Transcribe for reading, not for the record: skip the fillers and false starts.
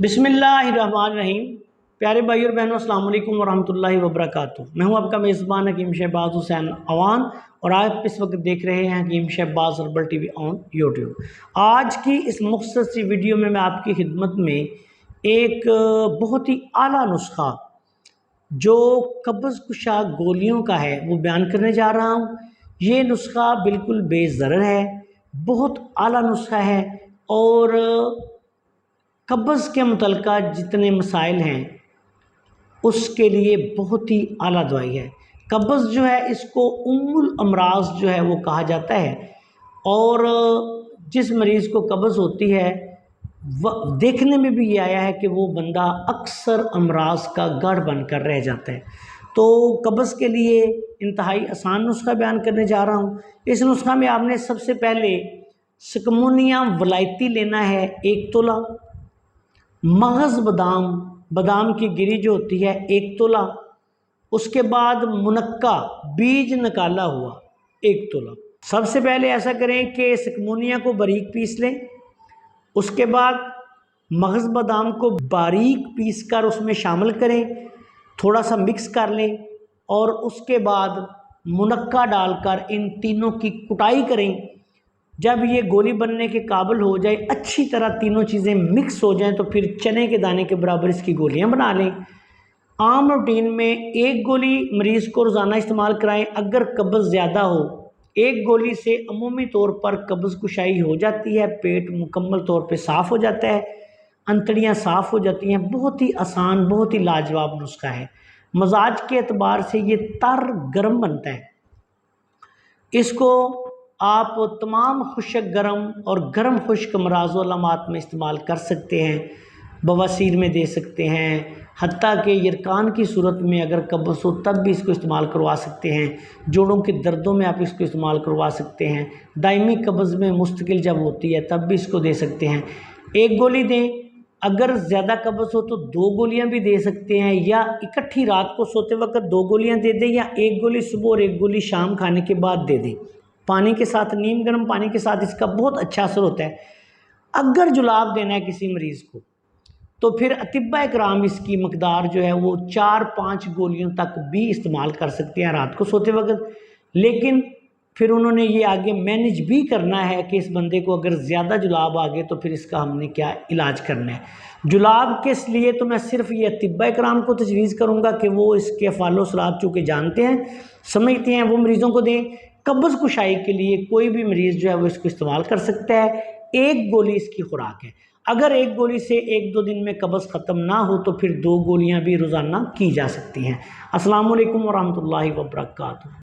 बिस्मिल्लाहिर्रहमानिर्रहीम। प्यारे भाई और बहनों, अस्सलाम वालेकुम वरहमतुल्लाहि वबरकातुहू। मैं हूं आपका मेज़बान हकीम शहबाज हुसैन अवान और आप इस वक्त देख रहे हैं Hakeem Shahbaz herbal TV on YouTube. आज की इस मुख्तसर सी वीडियो में मैं आपकी खिदमत में एक बहुत ही आला नुस्खा जो कब्ज़ कुशा गोलियों का है वो बयान करने जा रहा हूँ। ये नुस्खा बिल्कुल बेज़रर है, बहुत आला नुस्खा है और कब्ज़ के मुतल्लिक़ा जितने मसाइल हैं उसके लिए बहुत ही आला दवाई है। कब्ज़ जो है इसको उम्मुल अमराज जो है वो कहा जाता है और जिस मरीज़ को कब्ज़ होती है देखने में भी ये आया है कि वो बंदा अक्सर अमराज का गढ़ बनकर रह जाता है। तो कब्ज़ के लिए इंतहाई आसान नुस्खा बयान करने जा रहा हूँ। इस नुस्खा में आपने सबसे पहले सकमोनिया वलायती लेना है 1 तोला, मगज़ बादाम की गिरी जो होती है 1 तोला, उसके बाद मुनक्का बीज निकाला हुआ 1 तोला। सबसे पहले ऐसा करें कि सकमोनिया को बारीक पीस लें, उसके बाद मगज़ बादाम को बारीक पीस कर उसमें शामिल करें, थोड़ा सा मिक्स कर लें और उसके बाद मुनक्का डालकर इन तीनों की कुटाई करें। जब ये गोली बनने के काबिल हो जाए, अच्छी तरह तीनों चीज़ें मिक्स हो जाएं, तो फिर चने के दाने के बराबर इसकी गोलियां बना लें। आम रूटीन में 1 गोली मरीज़ को रोज़ाना इस्तेमाल कराएं। अगर कब्ज़ ज़्यादा हो 1 गोली से अमूमी तौर पर कब्ज़ कुशाई हो जाती है, पेट मुकम्मल तौर पे साफ़ हो जाता है, अंतड़ियाँ साफ़ हो जाती हैं। बहुत ही आसान, बहुत ही लाजवाब नुस्खा है। मजाज के एतबार से ये तर गर्म बनता है। इसको आप तमाम खुश्क गर्म और गर्म खुश्क अमराज़ व अलामात में इस्तेमाल कर सकते हैं। बवासीर में दे सकते हैं, हत्ता के यरकान की सूरत में अगर कब्ज़ हो तब भी इसको इस्तेमाल करवा सकते हैं। जोड़ों के दर्दों में आप इसको इस्तेमाल करवा सकते हैं। दायमी कब्ज़ में मुस्तकिल जब होती है तब भी इसको दे सकते हैं। 1 गोली दें। अगर ज़्यादा कब्ज़ हो तो 2 गोलियां भी दे सकते हैं, या इकट्ठी रात को सोते वक्त 2 गोलियां दे दें, या 1 गोली सुबह और 1 गोली शाम खाने के बाद दे दें। पानी के साथ, नीम गर्म पानी के साथ इसका बहुत अच्छा असर होता है। अगर जुलाब देना है किसी मरीज़ को तो फिर अतिब्बा इकराम इसकी मकदार जो है वो 4-5 गोलियों तक भी इस्तेमाल कर सकते हैं रात को सोते वक्त। लेकिन फिर उन्होंने ये आगे मैनेज भी करना है कि इस बंदे को अगर ज़्यादा जुलाब आ गए तो फिर इसका हमने क्या इलाज करना है। जुलाब के लिए तो मैं सिर्फ ये अतिब्बा इकराम को तजवीज़ करूँगा कि वो इसके फ़ालो सलात चूँकि जानते हैं, समझते हैं, वो मरीज़ों को दें। कब्ज़ कुशाई के लिए कोई भी मरीज़ जो है वो इसको इस्तेमाल कर सकता है। 1 गोली इसकी खुराक है। अगर 1 गोली से 1-2 दिन में कब्ज़ ख़त्म ना हो तो फिर 2 गोलियां भी रोज़ाना की जा सकती हैं। अस्सलाम वालेकुम वरहमतुल्लाहि वबरकातुहू।